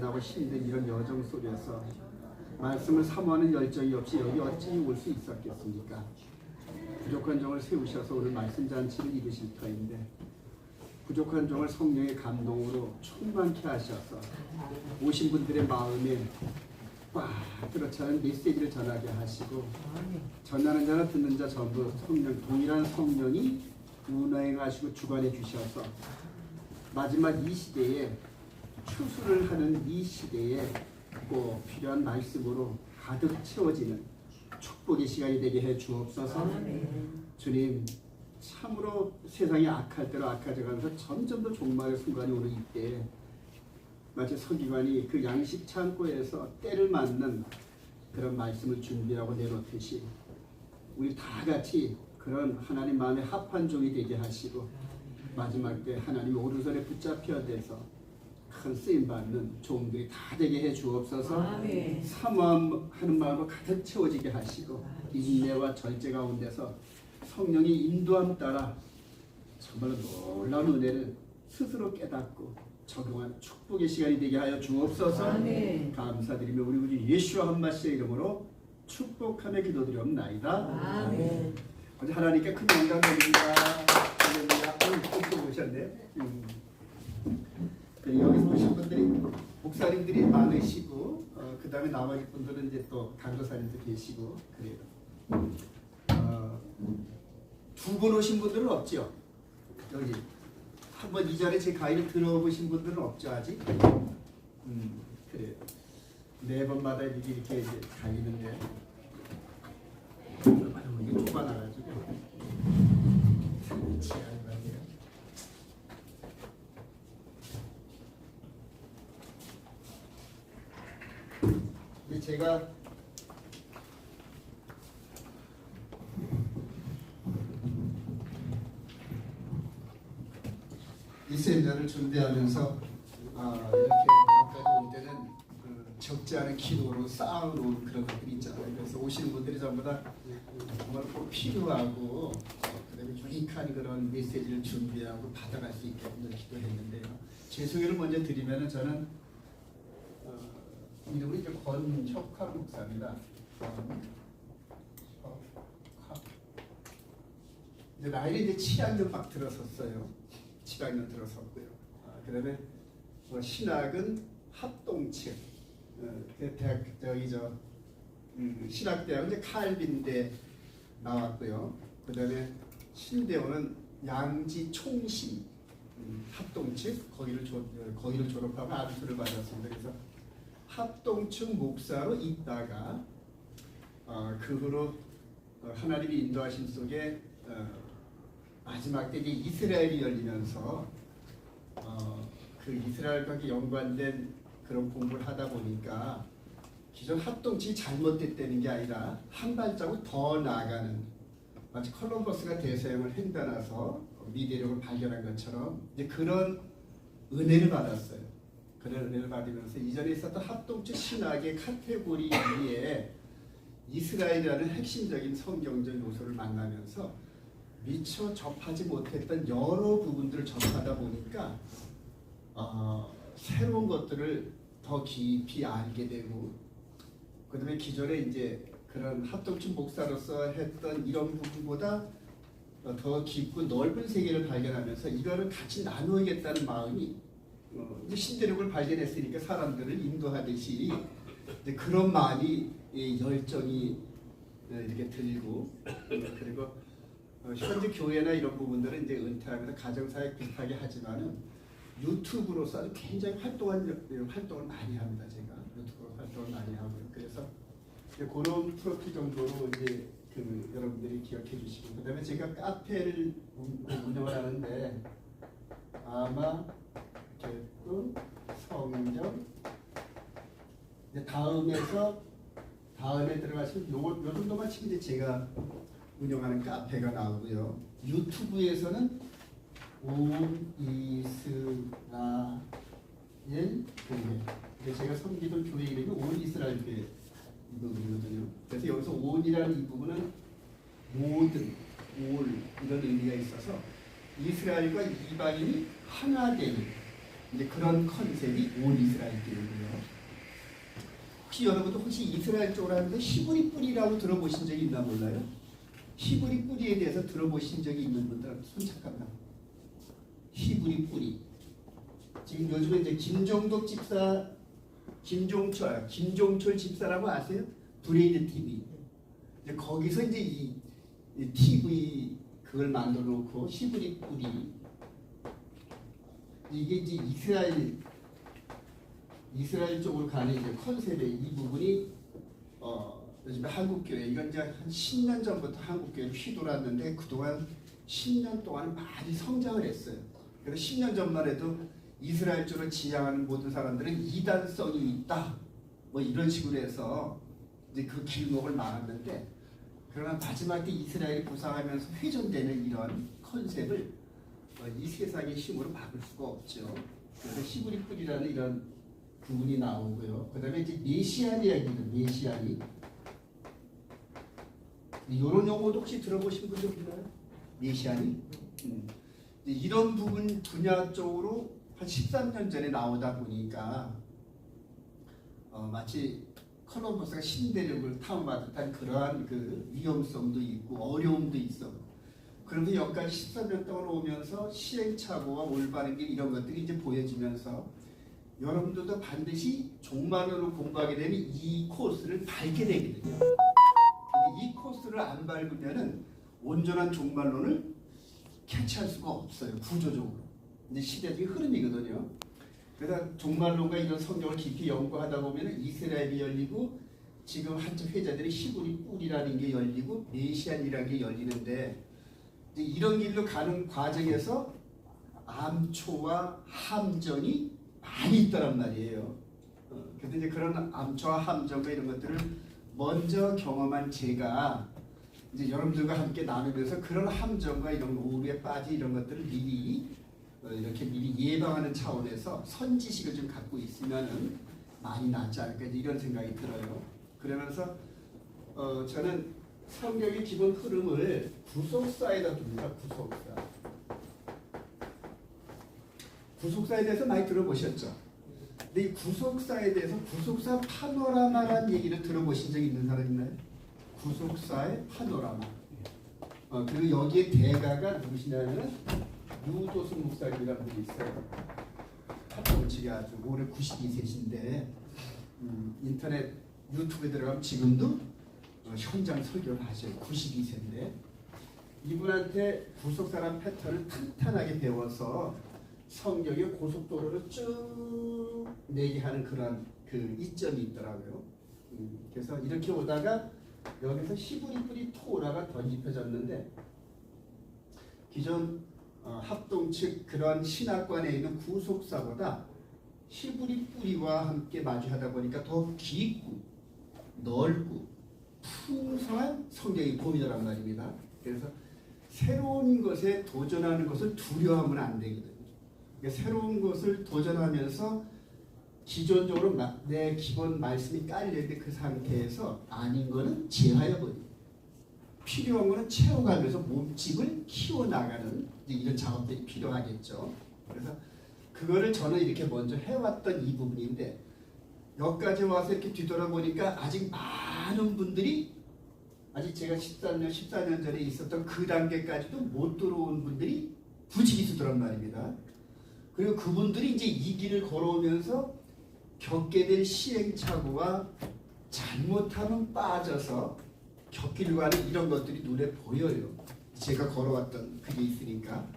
만나고 힘든 이런 여정 속에서 말씀을 사모하는 열정이 없이 여기 어찌 올 수 있었겠습니까? 부족한 종을 세우셔서 오늘 말씀 잔치를 이루실 터인데 부족한 종을 성령의 감동으로 충만케 하셔서 오신 분들의 마음에 꽉 들어차는 메시지를 전하게 하시고 전하는 자나 듣는 자 전부 성령 동일한 성령이 운행하시고 주관해 주셔서 마지막 이 시대에 추수를 하는 이 시대에 꼭 필요한 말씀으로 가득 채워지는 축복의 시간이 되게 해 주옵소서. 주님, 참으로 세상이 악할 대로 악해져가면서 점점 더 종말의 순간이 오는 이때 마치 서기관이 그 양식 창고에서 때를 맞는 그런 말씀을 준비하고 내놓듯이 우리 다 같이 그런 하나님 마음에 합한 종이 되게 하시고 마지막 때 하나님 오른손에 붙잡혀 돼서 큰 쓰임받는 종들이 다 되게 해 주옵소서. 사모하는 마음으로 가득 채워지게 하시고 인내와 절제 가운데서 성령의 인도함 따라 정말로 놀라운 은혜를 스스로 깨닫고 적용한 축복의 시간이 되게 하여 주옵소서. 감사드리며 우리 구주 예수와 한 마씨의 이름으로 축복하며 기도드리옵나이다. 아멘. 어제 하나님께 큰 영광 드립니다. 할렐루야. 또 오셨네. 여기서 오신 분들이 목사님들이 많으시고 그 다음에 나머지 분들은 이제 또 강도사님도 계시고 그래요. 두 분 오신 분들은 없죠. 여기 한번 이전에 제 강의를 들어보신 분들은 없죠 아직. 그래요. 네 번마다 이렇게 이제 다니는데 이게 좁아나가지고 지하는 말이에요. 근데 제가 이 세미나를 준비하면서 이렇게 여기까지 올 때는 적지 않은 기도로 쌓아놓은 그런 것들이 있잖아요. 그래서 오시는 분들이 전부 다 정말 꼭 필요하고 그다음에 유익한 그런 메시지를 준비하고 받아갈 수 있게끔 기도했는데요. 제 소개를 먼저 드리면은 저는 이름은 이제 권혁화 목사입니다. 이제 나이는 이제 7학년 막 들어섰어요. 7학년 들어섰고요. 그다음에 신학은 합동측. 대학 신학대학은 이제 칼빈대 나왔고요. 그다음에 신대원은 양지 총심 합동측 거기를 졸업하고 아비투를 받았습니다. 그래서 합동측 목사로 있다가 그 후로 하나님이 인도하신 속에 마지막 때 이제 이스라엘이 열리면서 그 이스라엘과 연관된 그런 공부를 하다 보니까 기존 합동측이 잘못됐다는 게 아니라 한 발자국 더 나아가는 마치 콜럼버스가 대서양을 횡단해서 미대륙을 발견한 것처럼 이제 그런 은혜를 받았어요. 그런 은혜를 받으면서 이전에 있었던 합동측 신학의 카테고리 위에 이스라엘이라는 핵심적인 성경적 요소를 만나면서 미처 접하지 못했던 여러 부분들을 접하다 보니까 새로운 것들을 더 깊이 알게 되고 그다음에 기존에 이제 그런 합동측 목사로서 했던 이런 부분보다 더 깊고 넓은 세계를 발견하면서 이거를 같이 나누겠다는 마음이 이제 신대륙을 발견했으니까 사람들을 인도하듯이 이제 그런 마음이 열정이 이렇게 들고 그리고 현재 교회나 이런 부분들은 이제 은퇴하면서 가정사역 비슷하게 하지만은 유튜브로서 아주 굉장히 활동을 많이 합니다. 제가 유튜브로 활동을 많이 하고요. 그래서 그런 프로필 정도로 이제 여러분들이 기억해 주시고 그다음에 제가 카페를 운영을 하는데 아마 개꿈 성경 이제 다음에 들어가시면 요 정도만 치면 이제 제가 운영하는 카페가 나오고요. 유튜브에서는 온 이스라엘 교회. 제가 섬기던 교회 이름이 온 이스라엘 교회 이 부분이거든요. 그래서 여기서 온이라는 이 부분은 모든, 올 이런 의미가 있어서 이스라엘과 이방인이 하나 되는 이제 그런 컨셉이 온 이스라엘 교회고요. 혹시 여러분도 혹시 이스라엘 쪽으로 하는데 히브리 뿌리라고 들어보신 적이 있나 몰라요? 히브리 뿌리에 대해서 들어보신 적이 있는 분들 손 잠깐만. 히브리 뿌리. 지금 요즘에 이제 김종덕 집사, 김종철 집사라고 아세요? 브레이드 TV. 이제 거기서 이제 이 TV 그걸 만들어 놓고 히브리 뿌리. 이게 이제 이스라엘 쪽으로 가는 이제 컨셉의 이 부분이 요즘에 한국교회 이건 이제 한 10년 전부터 한국교회를 휘돌았는데 그동안 10년 동안 많이 성장을 했어요. 그래서 10년 전만 해도 이스라엘 쪽으로 지향하는 모든 사람들은 이단성이 있다. 뭐 이런 식으로 해서 이제 그 길목을 막았는데 그러나 마지막에 이스라엘이 부상하면서 회전되는 이런 컨셉을 이 세상의 힘으로 막을 수가 없죠. 그래서 히브리 뿌리라는 이런 부분이 나오고요. 그 다음에 이제 메시안 이야기는 메시안이 이런 용어도 혹시 들어보신 분들 있나요? 메시안이 이런 부분 분야 쪽으로 한 13년 전에 나오다 보니까 마치 콜럼버스가 신대륙을 탐험하듯 그러한 그 위험성도 있고 어려움도 있어. 그런데 여기까지 13년 동안 오면서 시행착오와 올바른 길 이런 것들이 이제 보여지면서 여러분들도 반드시 종말론을 공부하게 되면 이 코스를 밟게 되거든요. 이 코스를 안 밟으면은 온전한 종말론을 캐치할 수가 없어요. 구조적으로. 이제 시대적인 흐름이거든요. 그래서 종말론과 이런 성경을 깊이 연구하다 보면 이스라엘이 열리고 지금 한쪽 회자들이 히브리 뿔이라는 게 열리고 메시안이라는 게 열리는데 이제 이런 길로 가는 과정에서 암초와 함정이 많이 있다란 말이에요. 그래서 이제 그런 암초와 함정과 이런 것들을 먼저 경험한 제가 이제 여러분들과 함께 나누면서 그런 함정과 이런 오류에 빠진 이런 것들을 미리 이렇게 미리 예방하는 차원에서 선지식을 좀 갖고 있으면은 많이 낫지 않을까 이런 생각이 들어요. 그러면서 저는 성경의 기본 흐름을 구속사에다 둡니다. 구속사에 대해서 많이 들어보셨죠? 근데 이 구속사에 대해서 구속사 파노라마라는 얘기를 들어보신 적 있는 사람 있나요? 구속사의 파노라마. 그리고 여기에 대가가 누구시냐면 유도순 목사님이라는 분이 있어요. 합동치가 아주 올해 92세신데 인터넷 유튜브에 들어가면 지금도 현장 설교를 하셔요. 92세인데 이분한테 구속사란 패턴을 탄탄하게 배워서 성경의 고속도로를 쭉 내게 하는 그런 그 이점이 있더라고요. 그래서 이렇게 오다가 여기서 히브리 뿌리 토라가 덧입혀졌는데 기존 합동 측 그런 신학관에 있는 구속사보다 히브리 뿌리와 함께 마주하다 보니까 더 깊고 넓고 풍성한 성경이 보이더란 말입니다. 그래서 새로운 것에 도전하는 것을 두려워하면 안 되거든요. 그러니까 새로운 것을 도전하면서 기존적으로 내 기본 말씀이 깔려있는데 그 상태에서 아닌 거는 제하여버리고 필요한 거는 채워가면서 몸집을 키워나가는 이런 작업들이 필요하겠죠. 그래서 그거를 저는 이렇게 먼저 해왔던 이 부분인데 여기까지 와서 이렇게 뒤돌아보니까 아직 많은 분들이 아직 제가 14년 전에 있었던 그 단계까지도 못 들어온 분들이 부지기수더란 말입니다. 그리고 그분들이 이제 이 길을 걸어오면서 겪게 될 시행착오와 잘못하면 빠져서 겪기려고 하는 이런 것들이 눈에 보여요. 제가 걸어왔던 그게 있으니까.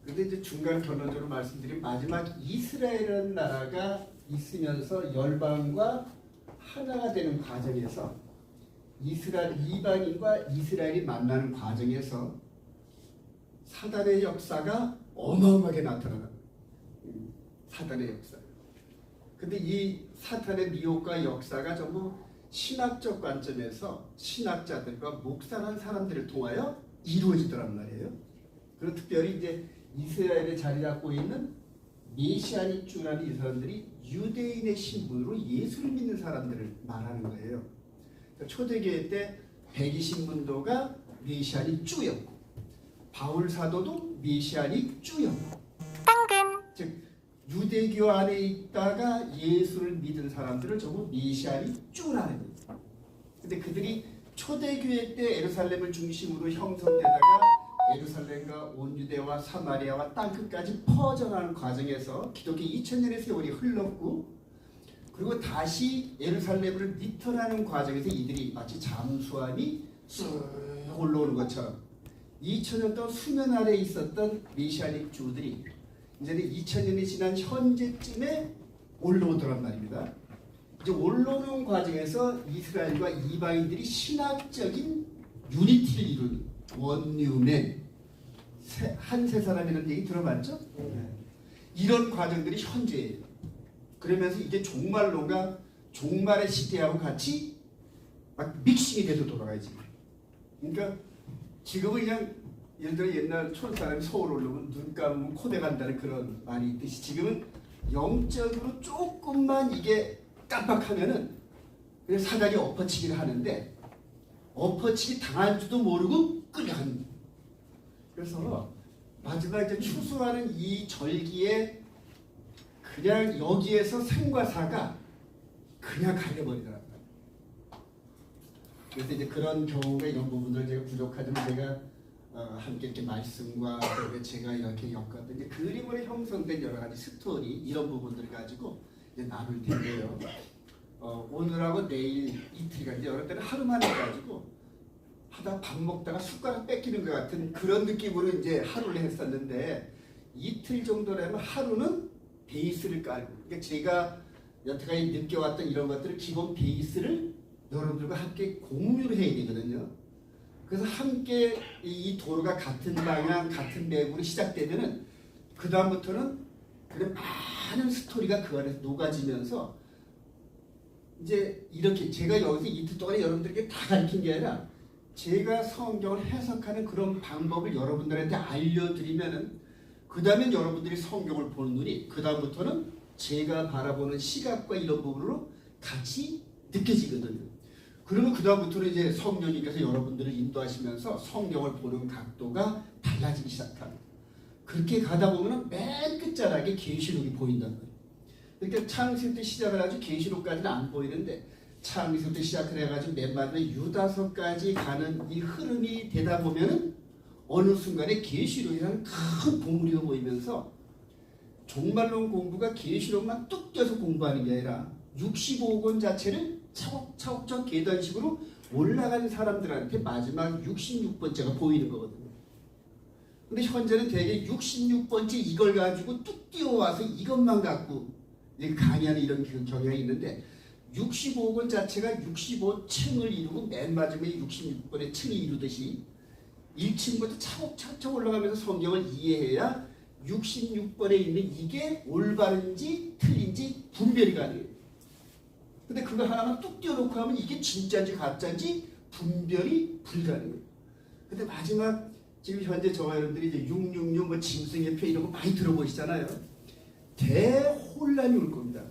근데 이제 중간 결론적으로 말씀드리면 마지막 이스라엘이라는 나라가 있으면서 열방과 하나가 되는 과정에서 이방인과 이스라엘이 만나는 과정에서 사단의 역사가 어마어마하게 나타나는 사단의 역사. 근데 이 사탄의 미혹과 역사가 전부 신학적 관점에서 신학자들과 목사란 사람들을 통하여 이루어지더란 말이에요. 그리고 특별히 이제 이스라엘에 자리 잡고 있는 메시아닉주라는 이 사람들이 유대인의 신분으로 예수를 믿는 사람들을 말하는 거예요. 그러니까 초대교회 때 120문도가 메시아닉주였고 바울 사도도 메시아닉주였고 즉 유대교 안에 있다가 예수를 믿은 사람들을 전부 메시아니 쭈라는 거예요. 근데 그들이 초대교회 때 예루살렘을 중심으로 형성되다가 예루살렘과 온 유대와 사마리아와 땅끝까지 퍼져나가는 과정에서 기독교 2000년의 세월이 흘렀고, 그리고 다시 예루살렘을 리턴하는 과정에서 이들이 마치 잠수함이 쑥 올라오는 것처럼 2000년 동안 수면 아래에 있었던 메시아닉 주들이 이제는 2000년이 지난 현재쯤에 올라오더란 말입니다. 이제 올라오는 과정에서 이스라엘과 이방인들이 신학적인 유니티를 이룬 원뉴맨, 한 세 사람이라는 얘기 들어봤죠? 이런 과정들이 현재예요. 그러면서 이게 종말론과 종말의 시대하고 같이 막 믹싱이 돼서 돌아가야지. 그러니까 지금은 그냥 예를 들어 옛날 촌 사람이 서울 오르면 눈 감으면 코대 간다는 그런 말이 있듯이, 지금은 영적으로 조금만 이게 깜빡하면은 그냥 사단이 엎어치기를 하는데, 엎어치기 당한 줄도 모르고 끌려가는 거예요. 그래서 마지막 이제 추수하는 이 절기에 그냥 여기에서 생과 사가 그냥 갈려버리더라고요. 그래서 이제 그런 경우가 이런 부분들 제가 부족하지만 제가 함께 이렇게 말씀과 제가 이렇게 엮었던 그림으로 형성된 여러 가지 스토리, 이런 부분들을 가지고 이제 나눌 텐데요. 오늘하고 내일 이틀간 이제 어느 때는 하루만 해가지고 하다 밥 먹다가 숟가락 뺏기는 것 같은 그런 느낌으로 이제 하루를 했었는데, 이틀 정도라면 하루는 베이스를 깔고, 그러니까 제가 여태까지 느껴왔던 이런 것들을 기본 베이스를 여러분들과 함께 공유를 해야 되거든요. 그래서 함께 이 도로가 같은 방향, 같은 맥으로 시작되면은 그 다음부터는 그런 많은 스토리가 그 안에서 녹아지면서 이제 이렇게 제가 여기서 이틀 동안에 여러분들에게 다 가르친 게 아니라 제가 성경을 해석하는 그런 방법을 여러분들한테 알려드리면은 그 다음엔 여러분들이 성경을 보는 눈이 그 다음부터는 제가 바라보는 시각과 이런 부분으로 같이 느껴지거든요. 그러면 그 다음부터는 이제 성령님께서 여러분들을 인도하시면서 성경을 보는 각도가 달라지기 시작합니다. 그렇게 가다 보면 맨 끝자락에 계시록이 보인다는 거예요. 그러니까 창세기부터 시작을 해가지고 계시록까지는 안 보이는데, 창세기부터 시작을 해가지고 맨 마지막에 유다서까지 가는 이 흐름이 되다 보면은 어느 순간에 계시록이라는 큰 봉우리가 보이면서 종말론 공부가 계시록만 뚝 떼서 공부하는 게 아니라 65권 자체를 차곡차곡 계단식으로 올라간 사람들한테 마지막 66번째가 보이는 거거든요. 근데 현재는 대개 66번째 이걸 가지고 뚝 띄워와서 이것만 갖고 강의하는 이런 경향이 있는데, 65권 자체가 65층을 이루고 맨 마지막에 66번의 층이 이루듯이 1층부터 차곡차곡 올라가면서 성경을 이해해야 66번에 있는 이게 올바른지 틀린지 분별이 가능해요. 근데 그거 하나만 뚝 띄워놓고 하면 이게 진짜인지 가짜인지 분별이 불가능해요. 근데 마지막 지금 현재 저와 여러분들이 이제 666 뭐 짐승의 표 이런 거 많이 들어보시잖아요. 대혼란이 올 겁니다.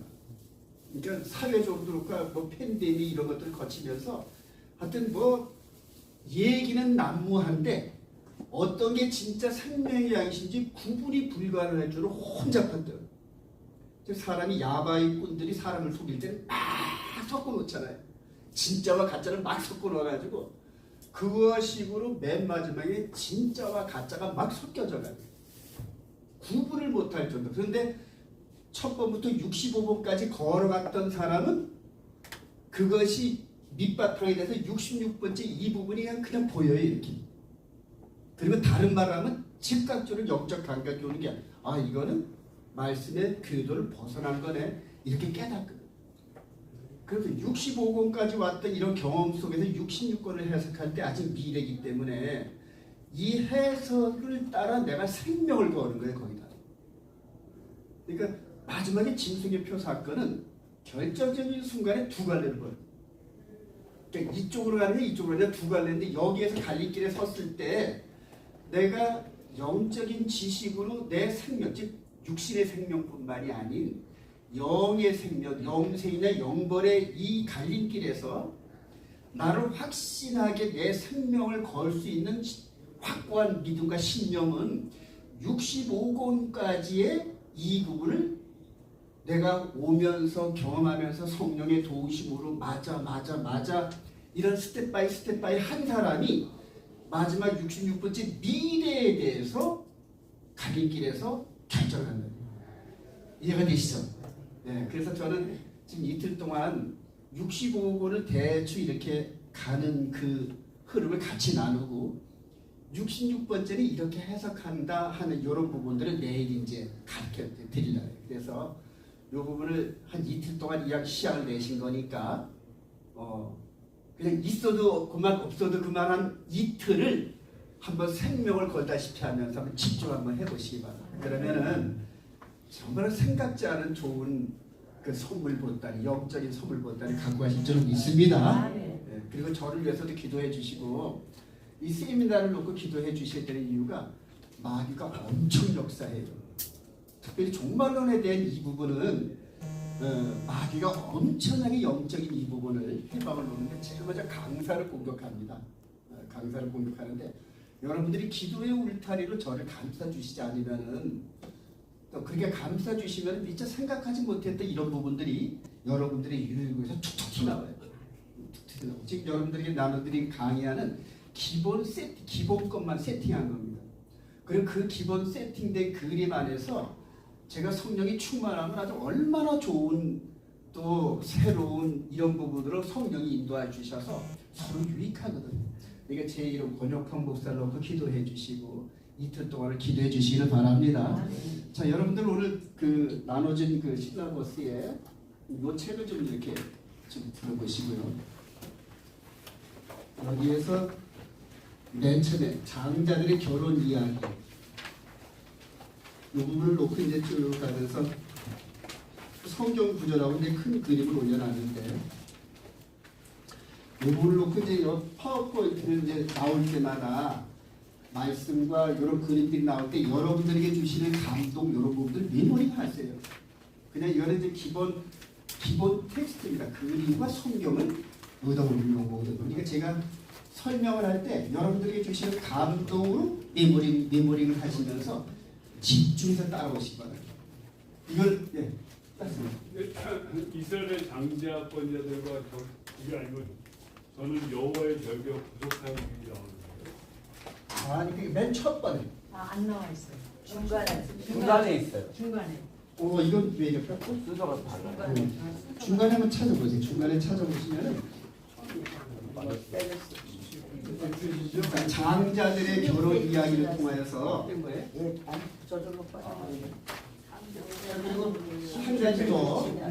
그러니까 사회적으로 그렇고 뭐 팬데믹 이런 것들을 거치면서 하여튼 뭐 얘기는 난무한데 어떤 게 진짜 생명의 양식인지 구분이 불가능할 줄로 혼잡한대요. 사람이 야바이꾼들이 사람을 속일 때는 막 섞어놓잖아요. 진짜와 가짜를 막 섞어놓아가지고 그것식으로 맨 마지막에 진짜와 가짜가 막 섞여져가요. 구분을 못할 정도. 그런데 첫 번부터 65번까지 걸어갔던 사람은 그것이 밑바탕이 돼서 66번째 이 부분이 그냥 보여요. 이렇게. 그리고 다른 말을 하면 즉각적으로 영적 감각이 오는 게 이거는 말씀의 궤도를 벗어난 거네. 이렇게 깨닫거든. 그래서 65권까지 왔던 이런 경험 속에서 66권을 해석할 때 아직 미래이기 때문에 이 해석을 따라 내가 생명을 거는 거예요. 거기다. 그러니까 마지막에 짐승의 표 사건은 결정적인 순간에 두 갈래를 보여요. 그러니까 이쪽으로 가느냐 이쪽으로 가느냐 두 갈래인데, 여기에서 갈림길에 섰을 때 내가 영적인 지식으로 내 생명, 즉 육신의 생명뿐만이 아닌 영의 생명, 영생이나 영벌의 이 갈림길에서 나를 확신하게 내 생명을 걸 수 있는 확고한 믿음과 신념은 65권까지의 이 부분을 내가 오면서 경험하면서 성령의 도우심으로 맞아 이런 스텝 바이 한 사람이 마지막 66번째 미래에 대해서 가림길에서 결정한다. 이해가 되시죠? 네, 그래서 저는 지금 이틀 동안 65권을 대충 이렇게 가는 그 흐름을 같이 나누고 66번째는 이렇게 해석한다 하는 이런 부분들을 내일 이제 가르쳐 드리려고 해요. 그래서 이 부분을 한 이틀 동안 이야기 시작을 내신 거니까 그냥 있어도 그만 없어도 그만한 이틀을 한번 생명을 걸다시피 하면서 한번 집중 한번 해보시기 바랍니다. 그러면은 정말 생각지 않은 좋은 그 선물 보따리, 영적인 선물 보따리 갖고 가실 줄은 믿습니다. 네, 그리고 저를 위해서도 기도해 주시고 이 세미나를 놓고 기도해 주셔야 되는 이유가 마귀가 엄청 역사해요. 특별히 종말론에 대한 이 부분은 마귀가 엄청나게 영적인 이 부분을 해방을 놓는데 제일 먼저 강사를 공격합니다. 강사를 공격하는데 여러분들이 기도의 울타리로 저를 감싸 주시지 않으면은 또 그렇게 감싸 주시면 미처 생각하지 못했던 이런 부분들이 여러분들의 유익에서 툭툭 튀어나와요. 툭툭 튀어나와요. 지금 여러분들에게 나눠드린 강의하는 기본 것만 세팅한 겁니다. 그리고 그 기본 세팅된 그림 안에서 제가 성령이 충만하면 아주 얼마나 좋은 또 새로운 이런 부분으로 성령이 인도해 주셔서 서로 유익하거든요. 그러니까 제 이름 권혁형 목사를 놓고 기도해 주시고 이틀 동안을 기도해 주시기를 바랍니다. 자, 여러분들 오늘 그 나눠진 그 실라버스에 이 책을 좀 이렇게 좀 들어보시고요. 여기에서 맨 처음에 장자들의 결혼 이야기 이 부분을 놓고 이제 쭉 가면서 성경 구절하고 이제 큰 그림을 올려놨는데 이 부분을 놓고 이제 파워포인트를 이제 나올 때마다 말씀과 이런 그림들이 나올 때 여러분들에게 주시는 감동 이런 부분들 메모리하세요. 그냥 이거는 이제 기본 텍스트입니다. 그림과 성경을 여기다 올리는 거거든요. 그러니까 제가 설명을 할 때 여러분들에게 주시는 감동으로 메모링을 하시면서 집중해서 따라오시기 바랍니다. 이걸 따습니다. 이스라엘의 장자권자들과 이게 아니고 저는 여호와의 절벽 구속하는 일이 나오는데. 아니 맨 첫 번에. 안 나와 있어요. 중간에 있어요. 중간에. 이건 왜 이렇게 순서가 달라요. 중간에 한번 찾아보세요. 중간에 찾아보시면은 장자들의 결혼 이야기를 통하여서 그리고 한 가지 더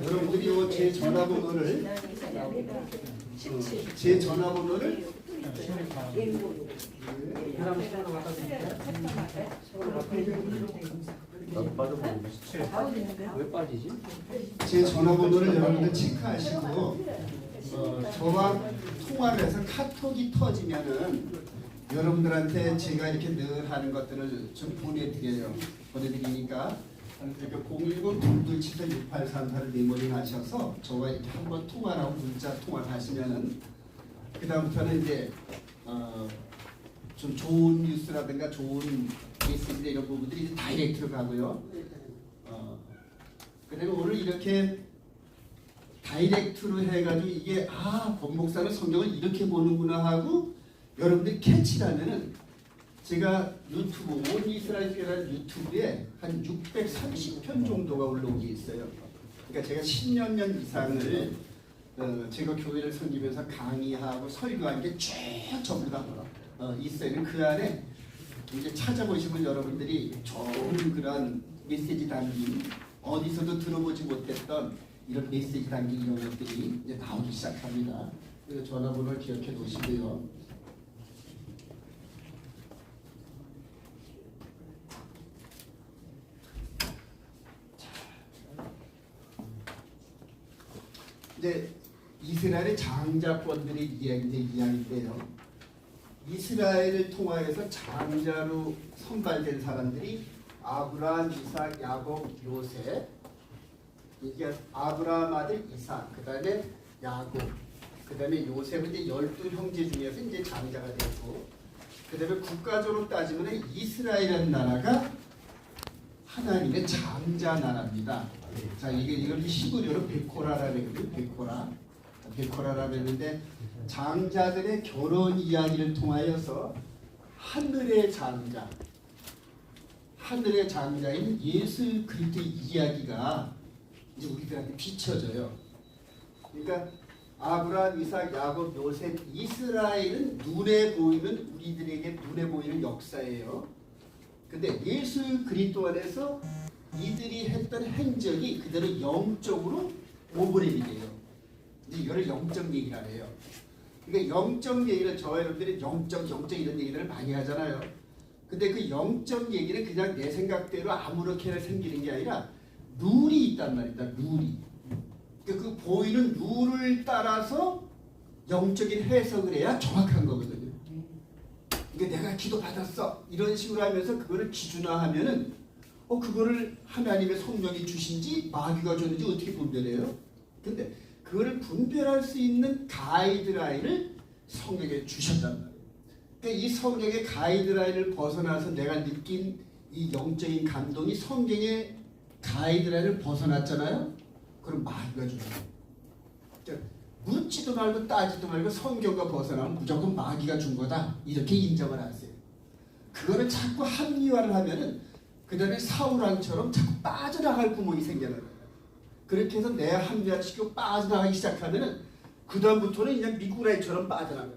여러분들이 제 전화번호를 왜 빠지지? 제 전화번호를 여러분들 체크하시고 저와 통화를 해서 카톡이 터지면은 여러분들한테 제가 이렇게 늘 하는 것들을 좀 보내드리니까 그러니까 010-227-6834를 메모링 하셔서 저와 이렇게 한번 통화를 하고 문자 통화를 하시면은 그 다음부터는 이제 좀 좋은 뉴스라든가 좋은 메시지 이런 부분들이 이제 다이렉트로 가고요. 그다음에 오늘 이렇게 다이렉트로 해가지고 이게 권 목사는 성경을 이렇게 보는구나 하고 여러분들이 캐치라면은 제가 유튜브 온 이스라엘이라는 유튜브에 한 630편 정도가 올라오게 있어요. 그러니까 제가 10년 이상을 제가 교회를 섬기면서 강의하고 설교한 게 쭉 전부 다 있어요. 그 안에 이제 찾아보시면 여러분들이 좋은 그런 메시지 담긴 어디서도 들어보지 못했던 이런 메시지 담긴 이런 것들이 이제 나오기 시작합니다. 그래서 전화번호를 기억해 놓으시고요. 이제 이스라엘의 장자권들의 이야기인데요. 이스라엘을 통하여서 장자로 선발된 사람들이 아브라함, 이삭, 야곱, 요셉. 이게 아브라함 아들 이삭, 그 다음에 야곱, 그 다음에 요셉은 이제 12형제 중에서 이제 장자가 되고, 그 다음에 국가적으로 따지면 이스라엘이라는 나라가 하나님의 장자 나라입니다. 자, 이걸 히브리어로 베코라라고 했거든요. 베코라라고 했는데 장자들의 결혼 이야기를 통하여서 하늘의 장자인 예수 그리스도의 이야기가 이제 우리들한테 비춰져요. 그러니까 아브라함, 이삭, 야곱, 요셉, 이스라엘은 우리들에게 눈에 보이는 역사예요. 근데 예수 그리스도 안에서 이들이 했던 행적이 그대로 영적으로 오버랩이 돼요. 이제 이거를 영적 얘기라 해요. 그러니까 영적 얘기를 저와 여러분들이 영적 이런 얘기를 많이 하잖아요. 근데 그 영적 얘기는 그냥 내 생각대로 아무렇게나 생기는 게 아니라 룰이 있단 말이다. 룰이. 그 보이는 룰을 따라서 영적인 해석을 해야 정확한 거거든요. 그러니까 내가 기도 받았어 이런 식으로 하면서 그거를 기준화하면은 그거를 하나님의 성령이 주신지 마귀가 줬는지 어떻게 분별해요? 근데 그거를 분별할 수 있는 가이드라인을 성령에 주셨단 말이에요. 그러니까 이 성령의 가이드라인을 벗어나서 내가 느낀 이 영적인 감동이 성경의 가이드라인을 벗어났잖아요. 그럼 마귀가 주는 거예요. 묻지도 말고 따지도 말고 성경과 벗어나면 무조건 마귀가 준 거다. 이렇게 인정을 하세요. 그거를 자꾸 합리화를 하면은 그 다음에 사울왕처럼 자꾸 빠져나갈 구멍이 생겨나요. 그렇게 해서 내 합리화시키고 빠져나가기 시작하면은 그 다음부터는 그냥 미꾸라지처럼 빠져나가요.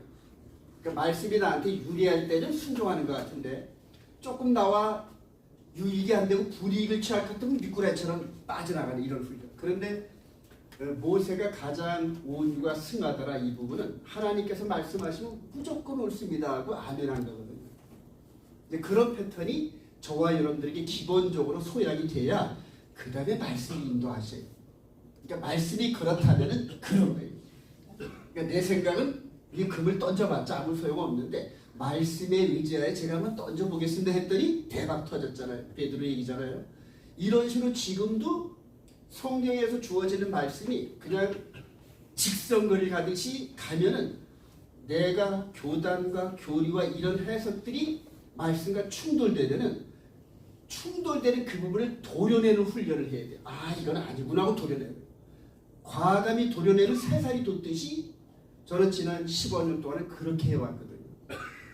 그러니까 말씀이 나한테 유리할 때는 순종하는 것 같은데 조금 나와 유익이 안 되고 불이익을 취할 것 같으면 미꾸라지처럼 빠져나가는 이런 훈련. 그런데 모세가 가장 온유가 승하더라 이 부분은 하나님께서 말씀하시면 무조건 옳습니다 하고 아멘한 거거든요. 근데 그런 패턴이 저와 여러분들에게 기본적으로 소양이 돼야 그 다음에 말씀이 인도하셔요. 그러니까 말씀이 그렇다면은 그런 거예요. 그러니까 내 생각은 이 금을 던져봤자 아무 소용없는데 말씀에 의지하여 제가 한번 던져보겠습니다 했더니 대박 터졌잖아요. 베드로 얘기잖아요. 이런 식으로 지금도 성경에서 주어지는 말씀이 그냥 직선거리 가듯이 가면은 내가 교단과 교리와 이런 해석들이 말씀과 충돌되는 그 부분을 도려내는 훈련을 해야 돼요. 이건 아니구나 하고 도려내요. 과감히 도려내는 새살이 돋듯이 저는 지난 15년 동안에 그렇게 해왔거든요.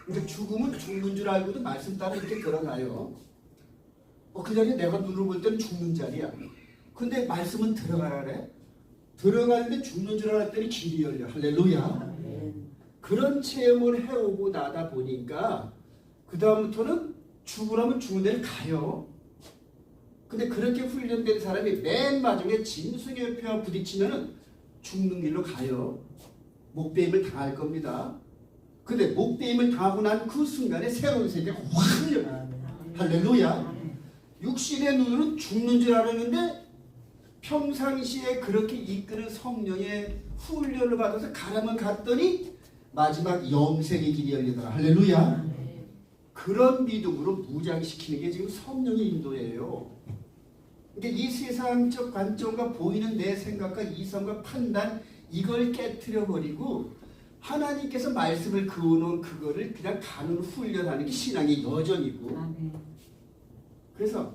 그러니까 죽음은 죽는 줄 알고도 말씀 따라 이렇게 들어가요. 그 자리에 내가 눈을 볼 때는 죽는 자리야. 근데 말씀은 들어가래. 들어가는데 죽는 줄 알았더니 길이 열려. 할렐루야. 그런 체험을 해오고 나다 보니까 그 다음부터는 죽으라면 죽는 데를 가요. 근데 그렇게 훈련된 사람이 맨 마지막에 짐승의 뼈와 부딪히면은 죽는 길로 가요. 목베임을 당할 겁니다. 근데 목베임을 당하고 난 그 순간에 새로운 세계가 확 열려요. 할렐루야. 육신의 눈으로는 죽는 줄 알았는데 평상시에 그렇게 이끄는 성령의 훈련을 받아서 가라면 갔더니 마지막 영생의 길이 열리더라. 할렐루야. 그런 믿음으로 무장시키는 게 지금 성령의 인도예요. 그러니까 이 세상적 관점과 보이는 내 생각과 이성과 판단 이걸 깨트려버리고 하나님께서 말씀을 그어놓은 그거를 그냥 가는 훈련하는 게 신앙의 여정이고 그래서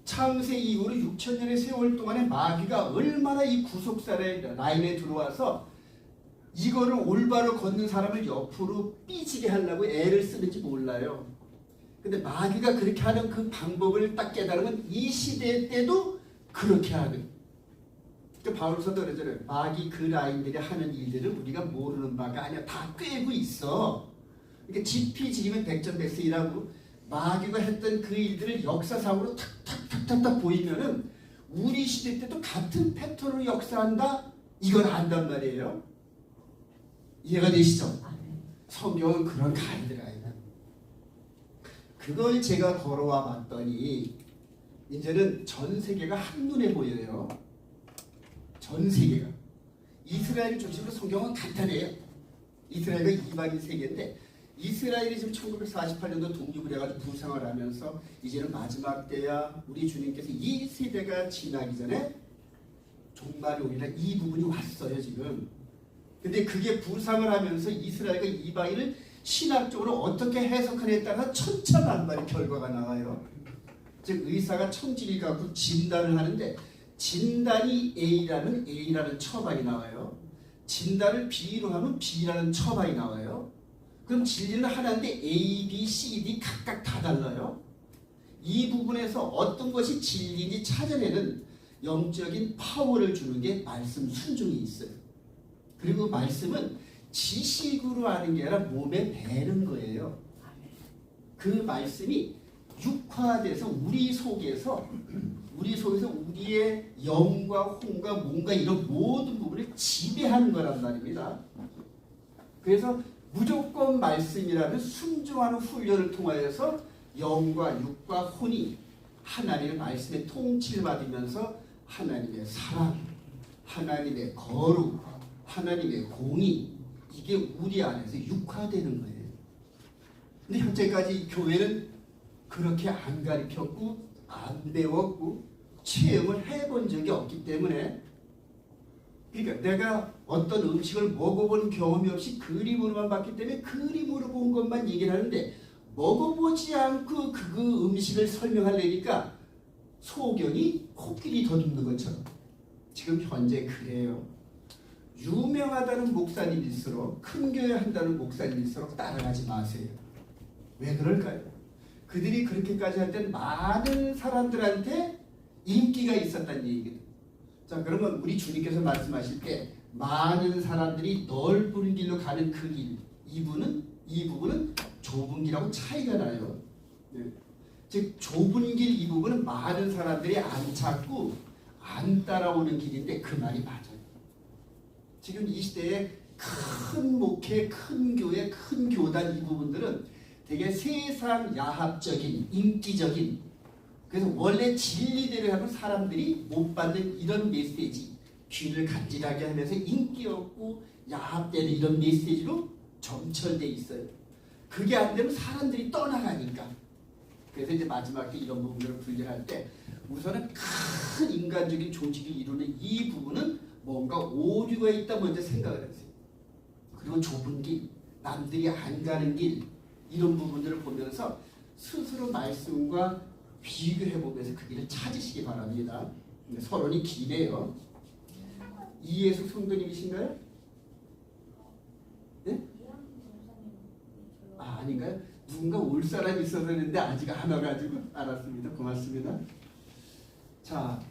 창세 이후로 6천년의 세월 동안에 마귀가 얼마나 이 구속사의 라인에 들어와서 이거를 올바로 걷는 사람을 옆으로 삐지게 하려고 애를 쓰는지 몰라요. 근데 마귀가 그렇게 하는 그 방법을 딱 깨달으면 이 시대 때도 그렇게 하는. 그러니까 바울서도 그러잖아요. 마귀 그 라인들이 하는 일들을 우리가 모르는 바가 아니야. 다 꿰고 있어. 그러니까 지피지기면 백전백승이라고 마귀가 했던 그 일들을 역사상으로 탁탁탁탁 보이면은 우리 시대 때도 같은 패턴으로 역사한다. 이걸 안단 말이에요. 이해가 되시죠? 성경은 그런 가이드라인. 그걸 제가 걸어와 봤더니 이제는 전 세계가 한눈에 보여요. 전 세계가. 이스라엘 중심으로 성경은 간단해요. 이스라엘과 이방인 세계인데 이스라엘이 지금 1948년도 독립을 해가지고 부상을 하면서 이제는 마지막 때야 우리 주님께서 이 세대가 지나기 전에 종말이 오리라 이 부분이 왔어요 지금. 근데 그게 부상을 하면서 이스라엘과 이방인을 신학적으로 어떻게 해석하느냐에 따라 천차만별의 결과가 나와요. 즉 의사가 청진을 갖고 진단을 하는데 진단이 A라면 A라는 처방이 나와요. 진단을 B로 하면 B라는 처방이 나와요. 그럼 진리는 하나인데 A, B, C, D 각각 다 달라요. 이 부분에서 어떤 것이 진리인지 찾아내는 영적인 파워를 주는 게 말씀 순종이 있어요. 그리고 말씀은 지식으로 아는 게 아니라 몸에 배는 거예요. 그 말씀이 육화돼서 우리 속에서 우리의 영과 혼과 몸과 이런 모든 부분을 지배하는 거란 말입니다. 그래서 무조건 말씀이라는 순종하는 훈련을 통하여서 영과 육과 혼이 하나님의 말씀에 통치를 받으면서 하나님의 사랑, 하나님의 거룩, 하나님의 공의 이게 우리 안에서 육화되는 거예요. 근데 현재까지 교회는 그렇게 안 가르쳤고 안 배웠고 체험을 해본 적이 없기 때문에 그러니까 내가 어떤 음식을 먹어본 경험이 없이 그림으로만 봤기 때문에 그림으로 본 것만 얘기를 하는데 먹어보지 않고 그 음식을 설명하려니까 소견이 코끼리 더듬는 것처럼 지금 현재 그래요. 유명하다는 목사님일수록 큰 교회 한다는 목사님일수록 따라가지 마세요. 왜 그럴까요? 그들이 그렇게까지 할 때는 많은 사람들한테 인기가 있었다는 얘기거든요. 자, 그러면 우리 주님께서 말씀하실 때 많은 사람들이 넓은 길로 가는 그 길, 이 부분은 좁은 길하고 차이가 나요. 네. 즉 좁은 길 이 부분은 많은 사람들이 안 찾고 안 따라오는 길인데 그 말이 맞아요. 지금 이 시대에 큰 목회, 큰 교회, 큰 교단 이 부분들은 되게 세상 야합적인, 인기적인 그래서 원래 진리대로 하면 사람들이 못 받는 이런 메시지 귀를 간질하게 하면서 인기 없고 야합되는 이런 메시지로 점철돼 있어요. 그게 안 되면 사람들이 떠나가니까. 그래서 이제 마지막에 이런 부분들을 분리할 때 우선은 큰 인간적인 조직을 이루는 이 부분은 뭔가 오류가 있다 먼저 생각을 했어요. 그리고 좁은 길, 남들이 안 가는 길 이런 부분들을 보면서 스스로 말씀과 비교해보면서 그 길을 찾으시기 바랍니다. 서론이 기네요. 이예숙 성도님이신가요? 네? 아, 아닌가요? 누군가 올 사람이 있어서 했는데 아직 안 와가지고 알았습니다. 고맙습니다. 자,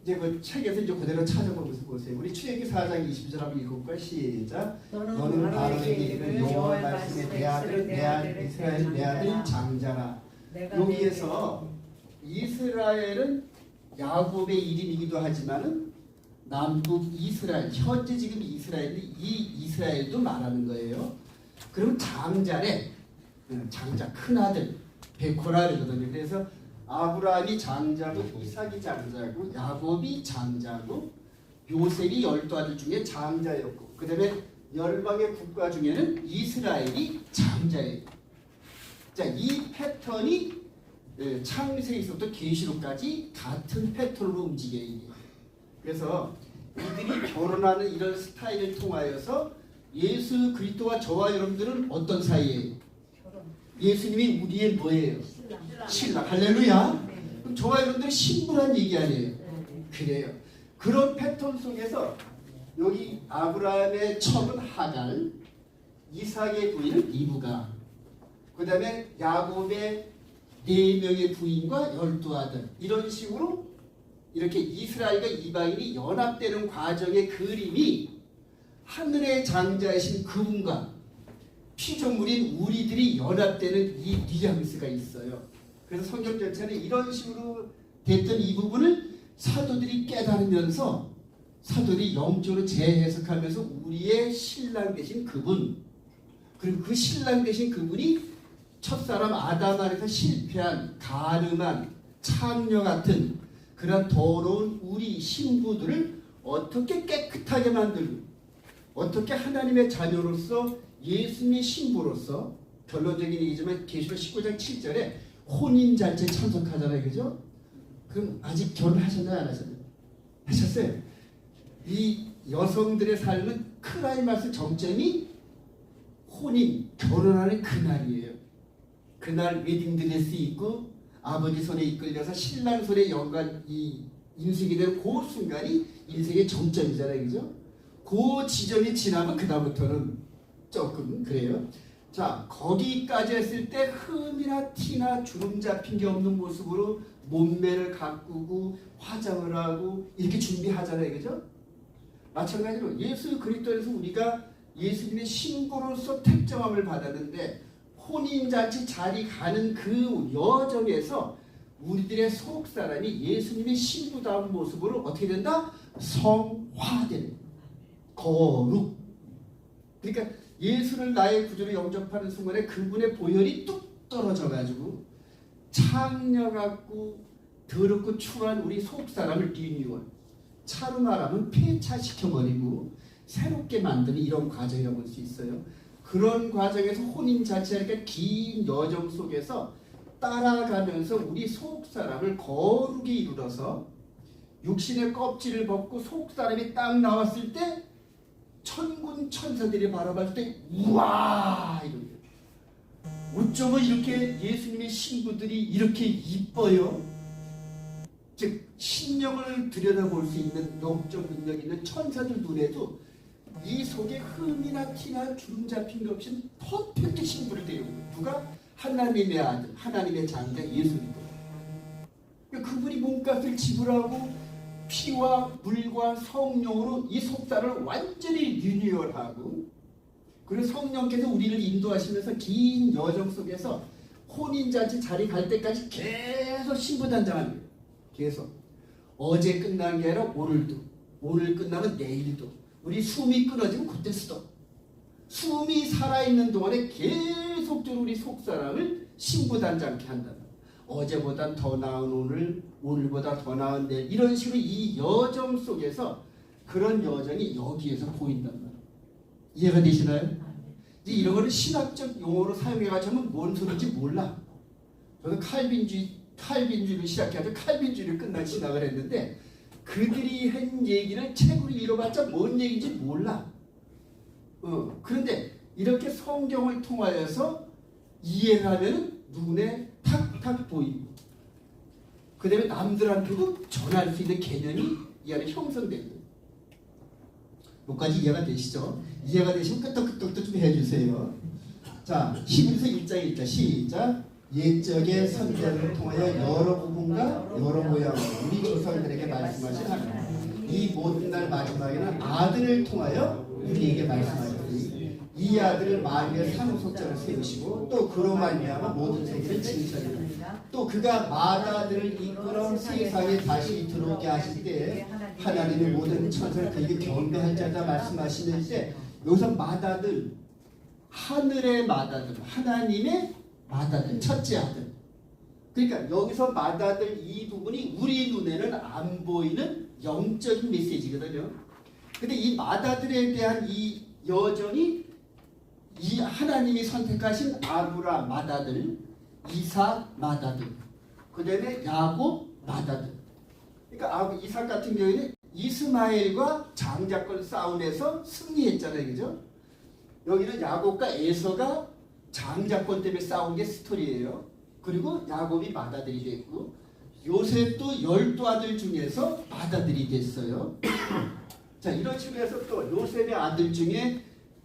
이제 그 책에서 이제 그대로 찾아보면서 보세요. 우리 출애굽기 4장 20절 한번 읽어볼까요? 시작. 너는 바로에게 이르기를 여호와의 말씀에 내 아들 이스라엘 내 아들 장자라. 여기에서 이스라엘은 야곱의 이름이기도 하지만은 남북 이스라엘 현재 지금 이스라엘이 이 이스라엘도 말하는 거예요. 그럼 장자래. 장자 큰 아들 베코라 그러거든요. 그래서 아브라함이 장자고 이삭이 장자고 야곱이 장자고 요셉이 12아들 중에 장자였고 그 다음에 열방의 국가 중에는 이스라엘이 장자예요. 자, 이 패턴이 창세기서부터 계시록까지 같은 패턴으로 움직여요. 그래서 이들이 결혼하는 이런 스타일을 통하여서 예수 그리스도와 저와 여러분들은 어떤 사이예요? 예수님이 우리의 뭐예요? 신랑. 할렐루야. 그럼 저와 여러분들이 신부란 얘기 아니에요? 그래요. 그런 패턴 속에서 여기 아브라함의 첩은 하갈, 이삭의 부인은 리브가, 그 다음에 야곱의 4명의 부인과 12아들 이런 식으로 이렇게 이스라엘과 이방인이 연합되는 과정의 그림이 하늘의 장자이신 그분과 피조물인 우리들이 연합되는 이 뉘앙스가 있어요. 그래서 성경 전체는 이런 식으로 됐던 이 부분을 사도들이 깨달으면서 사도들이 영적으로 재해석하면서 우리의 신랑 되신 그분 그리고 그 신랑 되신 그분이 첫사람 아담 안에서 실패한 가늠한 창녀 같은 그런 더러운 우리 신부들을 어떻게 깨끗하게 만들고 어떻게 하나님의 자녀로서 예수님의 신부로서 결론적인 얘기지만 계시록 19장 7절에 혼인잔치에 참석하잖아요. 그죠? 그럼 아직 결혼하셨나요? 안 하셨나요? 하셨어요. 이 여성들의 삶은 클라이막스 정점이 혼인, 결혼하는 그날이에요. 그날 웨딩드레스 입고 아버지 손에 이끌려서 신랑 손에 연관 이 인식이 되는 그 순간이 인생의 정점이잖아요, 그죠? 그 지점이 지나면 그 다음부터는 조금 그래요. 자, 거기까지 했을 때 흠이나 티나 주름 잡힌 게 없는 모습으로 몸매를 가꾸고 화장을 하고 이렇게 준비하잖아요, 그죠? 마찬가지로 예수 그리스도에서 우리가 예수님의 신부로서 택정함을 받았는데 혼인잔치 자리 가는 그 여정에서 우리들의 속사람이 예수님의 신부다운 모습으로 어떻게 된다? 성화되는 거룩. 그러니까 예수를 나의 구주로 영접하는 순간에 그분의 보혈이 뚝 떨어져가지고 창녀같고 더럽고 추한 우리 속사람을 리뉴얼, 차로 말하면 폐차시켜버리고 새롭게 만드는 이런 과정이라고 볼 수 있어요. 그런 과정에서 혼인잔치하니까 긴 여정 속에서 따라가면서 우리 속사람을 거룩에 이르러서 육신의 껍질을 벗고 속사람이 딱 나왔을 때 천군 천사들이 바라볼 때 우와 이런 거예요. 어쩌면 이렇게 예수님의 신부들이 이렇게 이뻐요. 즉 신령을 들여다볼 수 있는 영적 능력 있는 천사들 눈에도 이 속에 흠이나 티나 주름 잡힌 것 없이 퍼펙트 신부를 데리고 누가? 하나님의 아들, 하나님의 장자 예수님. 그분이 몸값을 지불하고 피와 물과 성령으로 이 속사를 완전히 리뉴얼하고 그리고 성령께서 우리를 인도하시면서 긴 여정 속에서 혼인잔치 자리 갈 때까지 계속 신부단장하는 거예요. 계속 어제 끝난 게 아니라 오늘도, 오늘 끝나면 내일도, 우리 숨이 끊어지면 그때 스톱. 숨이 살아있는 동안에 계속적으로 우리 속사람을 신부단장케 한다. 어제보다 더 나은 오늘, 오늘보다 더 나은 내일, 이런 식으로 이 여정 속에서 그런 여정이 여기에서 보인단 말이에요. 이해가 되시나요? 이제 이런 거를 신학적 용어로 사용해가지고 하면 뭔 소리인지 몰라. 저는 칼빈주의를 시작해서 칼빈주의를 끝난 신학을 했는데 그들이 한 얘기를 책으로 읽어봤자 뭔 얘기인지 몰라. 그런데 이렇게 성경을 통하여서 이해를 하면 눈에 탁탁 보이고 그 다음에 남들한테도 전할 수 있는 개념이 이 안에 형성되고 여기까지 이해가 되시죠? 이해가 되시면 끄떡끄떡 좀 해주세요. 자, 히브리서 1장 1절 시작. 옛적의 선지자들을 통하여 여러 부분과 여러 모양으로 우리 조상들에게 말씀하신 하나님, 이 모든 날 마지막에는 아들을 통하여 우리에게 말씀하셨으니 이 아들을 만유의 상속자를 세우시고 또 그로 말미암아 모든 세계를 칭찬하니 또 그가 마다들을 이끌어 세상에 다시 들어오게 하실 때 하나님의 모든 천사를 그에게 경배할 자다 말씀하시는데 여기서 마다들, 하늘의 마다들, 하나님의 마다들, 첫째 아들. 그러니까 여기서 마다들 이 부분이 우리 눈에는 안 보이는 영적인 메시지거든요. 근데 이 마다들에 대한 이 여정이 이 하나님이 선택하신 아브라 마다들, 이삭 마다들, 그 다음에 야곱 마다들. 그러니까 이삭 같은 경우에는 이스마엘과 장자권 싸움에서 승리했잖아요, 그죠? 여기는 야곱과 에서가 장자권 때문에 싸운 게 스토리예요. 그리고 야곱이 마다들이 됐고 요셉도 12아들 중에서 마다들이 됐어요. 자, 이런 식으로 해서 또 요셉의 아들 중에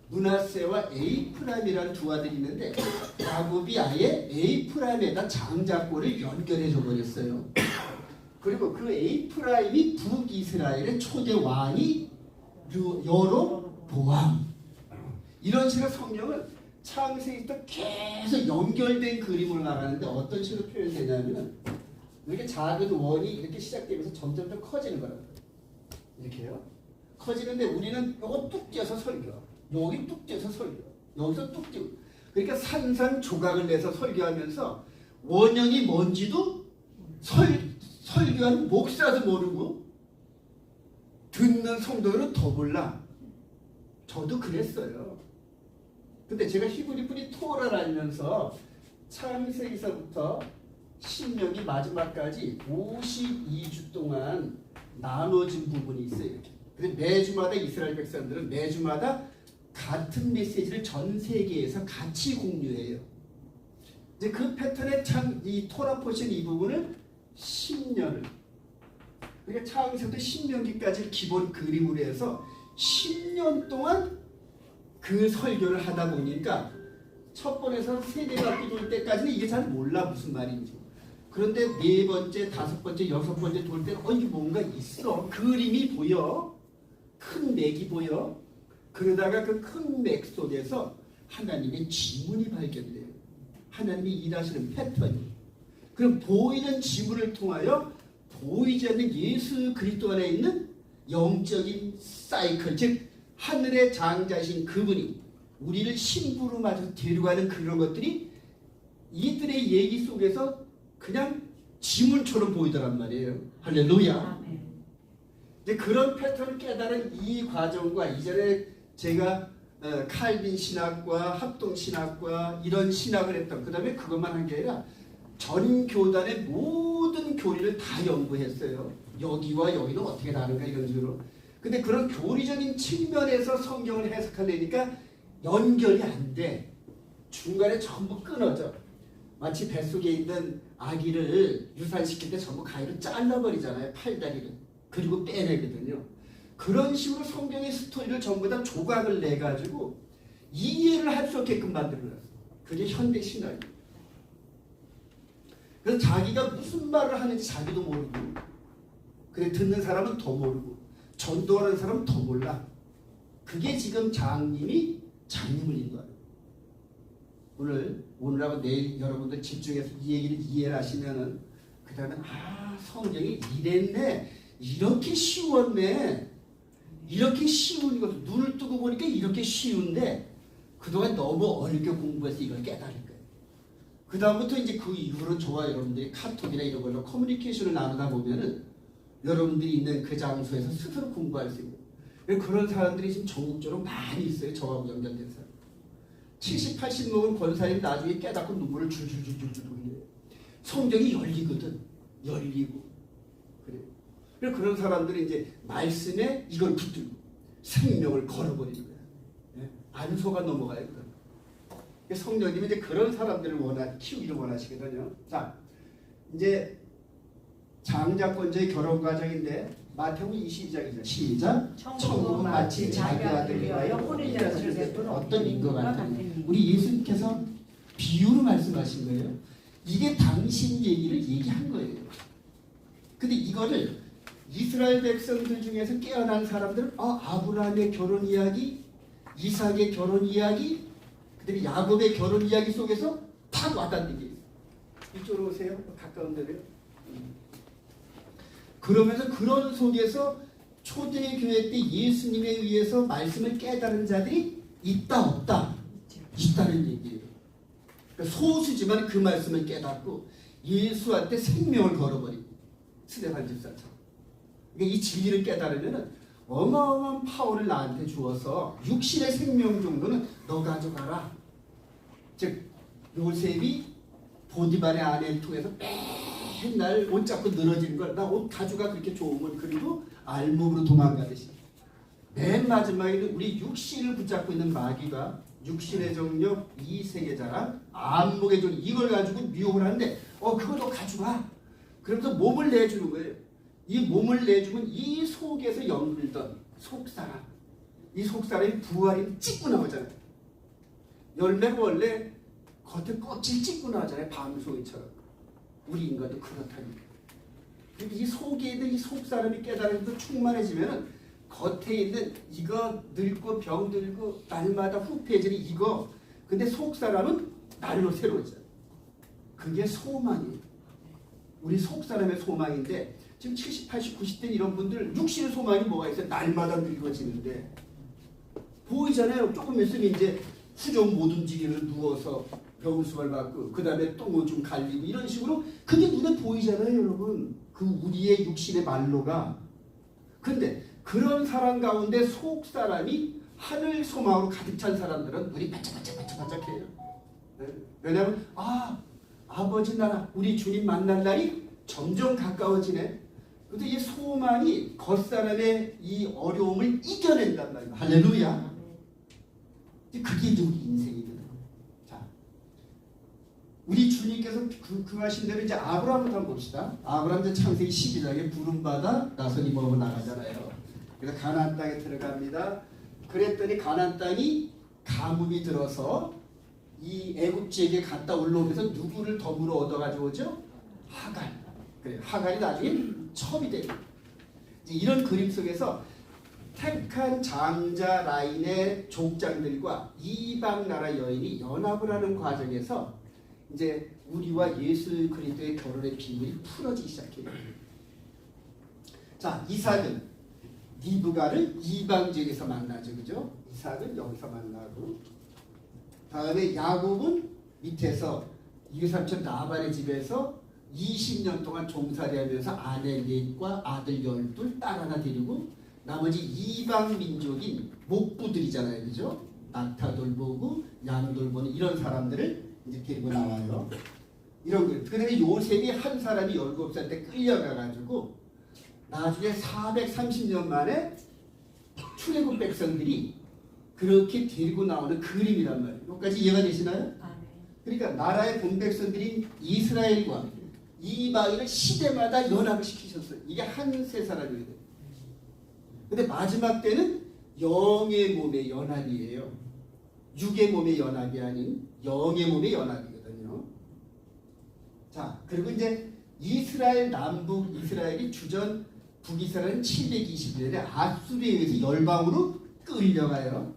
므낫세와 에이프라임이라는 두 아들이 있는데 야곱이 아예 에이프라임에다 장자권을 연결해 줘 버렸어요. 그리고 그 에이프라임이 북이스라엘의 초대 왕이 여로보암. 이런 식으로 성경은 창세기부터 계속 연결된 그림으로 나가는데 어떤 식으로 표현되냐면 이렇게 작은 원이 이렇게 시작되면서 점점 더 커지는 거라고. 이렇게요. 커지는데 우리는 요거 뚝 떼서 설교, 여기 뚝 떼서 설교, 여기서 뚝 떼고, 그러니까 산산조각을 내서 설교하면서 원형이 뭔지도 설교하는 목사도 모르고 듣는 성도들은 더 몰라. 저도 그랬어요. 근데 제가 히브리분이 토라를 알면서 창세기서부터 신명기 마지막까지 52주 동안 나눠진 부분이 있어요. 그래서 매주마다 이스라엘 백성들은 매주마다 같은 메시지를 전 세계에서 같이 공유해요. 이제 그 패턴의 이 토라 포션 이 부분을 10년을, 그러니까 창세부터 신명기까지 기본 그림으로 해서 10년 동안 그 설교를 하다 보니까 첫 번에서 세대 바퀴 돌 때까지는 이게 잘 몰라 무슨 말인지. 그런데 네 번째, 다섯 번째, 여섯 번째 돌 때는 이게 뭔가 있어. 그림이 보여. 큰 맥이 보여. 그러다가 그 큰 맥 속에서 하나님의 지문이 발견돼요. 하나님이 일하시는 패턴이. 그럼 보이는 지문을 통하여 보이지 않는 예수 그리스도 안에 있는 영적인 사이클, 즉 하늘의 장자신 그분이 우리를 신부로 마저 데려가는 그런 것들이 이들의 얘기 속에서 그냥 지문처럼 보이더란 말이에요. 할렐루야. 이제 그런 패턴을 깨달은 이 과정과 이전에 제가 칼빈 신학과 합동 신학과 이런 신학을 했던, 그 다음에 그것만 한 게 아니라 전 교단의 모든 교리를 다 연구했어요. 여기와 여기는 어떻게 다른가 이런 식으로. 근데 그런 교리적인 측면에서 성경을 해석하려니까 연결이 안 돼. 중간에 전부 끊어져. 마치 뱃속에 있는 아기를 유산시킬 때 전부 가위로 잘라버리잖아요. 팔다리를. 그리고 빼내거든요. 그런 식으로 성경의 스토리를 전부 다 조각을 내가지고 이해를 할 수 없게끔 만들어놨어요. 그게 현대 신학이에요. 그래서 자기가 무슨 말을 하는지 자기도 모르고, 그래 듣는 사람은 더 모르고, 전도하는 사람은 더 몰라. 그게 지금 장님이 장님을 인도하는 거예요. 오늘하고 내일 여러분들 집중해서 이 얘기를 이해를 하시면은 그 다음에 성경이 이랬네, 이렇게 쉬웠네, 이렇게 쉬운 것, 눈을 뜨고 보니까 이렇게 쉬운데 그동안 너무 어렵게 공부해서 이걸 깨달을 거예요. 그 다음부터 이제 그 이후로 저와 여러분들이 카톡이나 이런 걸로 커뮤니케이션을 나누다 보면은 여러분들이 있는 그 장소에서 스스로 공부할 수 있고, 그런 사람들이 지금 전국적으로 많이 있어요. 저하고 연결된 사람. 70, 80 먹은 권사님이 나중에 깨닫고 눈물을 줄줄줄줄 흘려요. 성경이 열리거든. 열리고. 그래요. 그래서 그런 사람들이 이제 말씀에 이걸 붙들고 생명을 걸어버리는 거야. 예? 안 속아 넘어가요. 성령님이 이제 그런 사람들을 키우기를 원하시거든요. 자, 이제 장자권자의 결혼 과정인데 마태복음 22장이죠. 시작. 천국은 마치 자기 아들을 위하여 혼인잔치를 베푼 어떤 인과 같으니. 우리 예수님께서 비유로 말씀하신 거예요. 이게 당신 얘기를 얘기한 거예요. 근데 이거를 이스라엘 백성들 중에서 깨어난 사람들은 아브라함의 결혼 이야기, 이삭의 결혼 이야기, 그다음에 야곱의 결혼 이야기 속에서 탁 와닿는 게 있어요. 이쪽으로 오세요. 가까운 데로요. 그러면서 그런 속에서 초대교회 때 예수님에 의해서 말씀을 깨달은 자들이 있다 없다? 있다는 얘기예요. 그러니까 소수지만 그 말씀을 깨닫고 예수한테 생명을 걸어버리고, 스데반 집사처럼. 그러니까 이 진리를 깨달으면 어마어마한 파워를 나한테 주어서 육신의 생명 정도는 너 가져가라. 즉 요셉이 보디발의 아내를 통해서 맨날 옷 잡고 늘어지는 걸, 나 옷 가져가 그렇게 좋으면, 그리고 알몸으로 도망가듯이 맨 마지막에는 우리 육신을 붙잡고 있는 마귀가 육신의 정력, 이 세계자랑 안목의 정력, 이걸 가지고 미혹을 하는데 그거 너 가져가. 그러면서 몸을 내주는 거예요. 이 몸을 내주면 이 속에서 연불던 속사람, 이 속사람이 부활이 찍고 나오잖아요. 열매가 원래 겉에 껍질 찍고 나오잖아요. 밤송이처럼. 우리 인간도 그렇다니까. 이 속에 있는 이 속사람이 깨달음도 충만해지면은 겉에 있는 이거 늙고 병들고 날마다 후패해지는 이거, 근데 속사람은 날로 새로워져요. 그게 소망이에요. 우리 속사람의 소망인데 지금 70, 80, 90대 이런 분들 육신의 소망이 뭐가 있어요? 날마다 늙어지는데 보이잖아요. 조금 있으면 이제 수종 못 움직이는 누워서 병수발 받고 그 다음에 똥을 좀 갈리고 이런 식으로 그게 눈에 보이잖아요, 여러분. 그 우리의 육신의 말로가. 근데 그런 사람 가운데 속 사람이 하늘 소망으로 가득 찬 사람들은 눈이 반짝반짝해요. 네? 왜냐하면 아버지 나라, 우리 주님 만날 날이 점점 가까워지네. 근데 이 소망이 겉사람의 이 어려움을 이겨낸단 말이에요. 할렐루야. 그게 우리 인생이거든요. 자, 우리 주님께서 그 하신 대로 이제 아브라함을 한번 봅시다. 아브라함 이제 창세기 12장에 부름받아 나선이 먹으러 나가잖아요. 그래서 가나안 땅에 들어갑니다. 그랬더니 가나안 땅이 가뭄이 들어서 이 애굽지에게 갔다 올라오면서 누구를 덤으로 얻어가지고 오죠? 하갈. 그래, 하갈이 나중에 첩이 되고. 이런 그림 속에서 택한 장자 라인의 족장들과 이방 나라 여인이 연합을 하는 과정에서 이제 우리와 예수 그리스도의 결혼의 비밀이 풀어지기 시작해요. 자, 이삭은 리브가를 이방 지역에서 만나죠, 그죠? 이삭은 여기서 만나고, 다음에 야곱은 밑에서 이삼촌 나발의 집에서 20년 동안 종살이하면서 아내 넷과 아들 12, 딸 하나 데리고 나머지 이방 민족인 목부들이잖아요, 그죠? 낙타 돌보고 양 돌보는 이런 사람들을 이제 데리고 나와요. 이런 거. 그런데 요셉이 한 사람이 17살 때 끌려가가지고 나중에 430년 만에 출애굽 백성들이 그렇게 데리고 나오는 그림이란 말이에요. 여기까지 이해가 되시나요? 그러니까 나라의 본 백성들인 이스라엘과 이방인을 시대마다 연합을 시키셨어요. 이게 한 세 사람이거든요. 근데 마지막 때는 영의 몸의 연합이에요. 육의 몸의 연합이 아닌 영의 몸의 연합이거든요. 자, 그리고 이제 이스라엘 남북 이스라엘이 주전 북이스라엘은 720년에 아수르에 의해서 열방으로 끌려가요.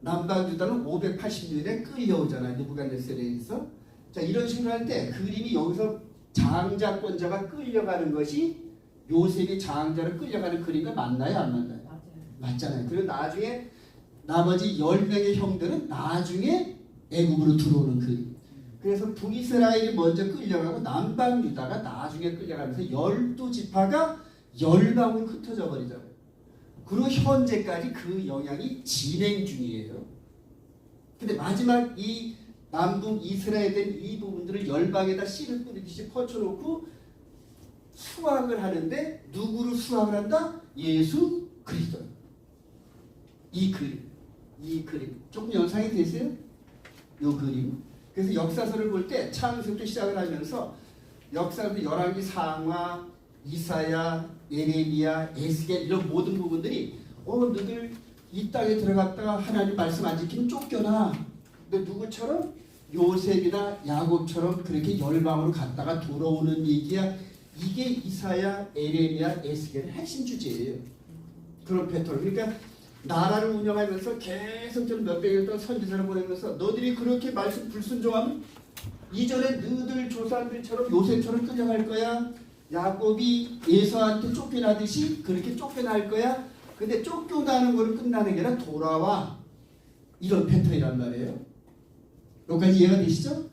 남방 유다는 580년에 끌려오잖아요. 느부갓네살에 의해서. 자, 이런 식으로 할 때 그림이 여기서 장자권자가 끌려가는 것이 요셉이 장자로 끌려가는 그림과 맞나요? 안 맞나요? 맞아요. 맞잖아요. 그리고 나중에 나머지 10명의 형들은 나중에 애굽으로 들어오는 그림. 그래서 북이스라엘이 먼저 끌려가고 남방 유다가 나중에 끌려가면서 12지파가 열방으로 흩어져 버리잖아요. 그리고 현재까지 그 영향이 진행 중이에요. 근데 마지막 이 남북 이스라엘에 된 이 부분들을 열방에다 씨를 뿌리듯이 퍼쳐놓고 수확을 하는데 누구를 수확을 한다? 예수 그리스도. 이 그림 조금 연상이 되세요? 이 그림. 그래서 역사서를 볼 때 창세부터 시작을 하면서 역사도 열왕기 상하, 이사야, 예레미야, 에스겔 이런 모든 부분들이 너희들 이 땅에 들어갔다가 하나님 말씀 안 지키면 쫓겨나. 근데 누구처럼? 요셉이나 야곱처럼 그렇게 열방으로 갔다가 돌아오는 얘기야. 이게 이사야, 예레미야, 에스겔의 핵심 주제예요. 그런 패턴. 그러니까 나라를 운영하면서 계속 좀 몇백 년 동안 선지자를 보내면서 너희들이 그렇게 말씀 불순종하면 이전에 너희들 조상들처럼 요셉처럼 끌려갈 거야. 야곱이 에서한테 쫓겨나듯이 그렇게 쫓겨날 거야. 근데 쫓겨나는 거는 끝나는 게 아니라 돌아와. 이런 패턴이란 말이에요. 여기까지 이해가 되시죠?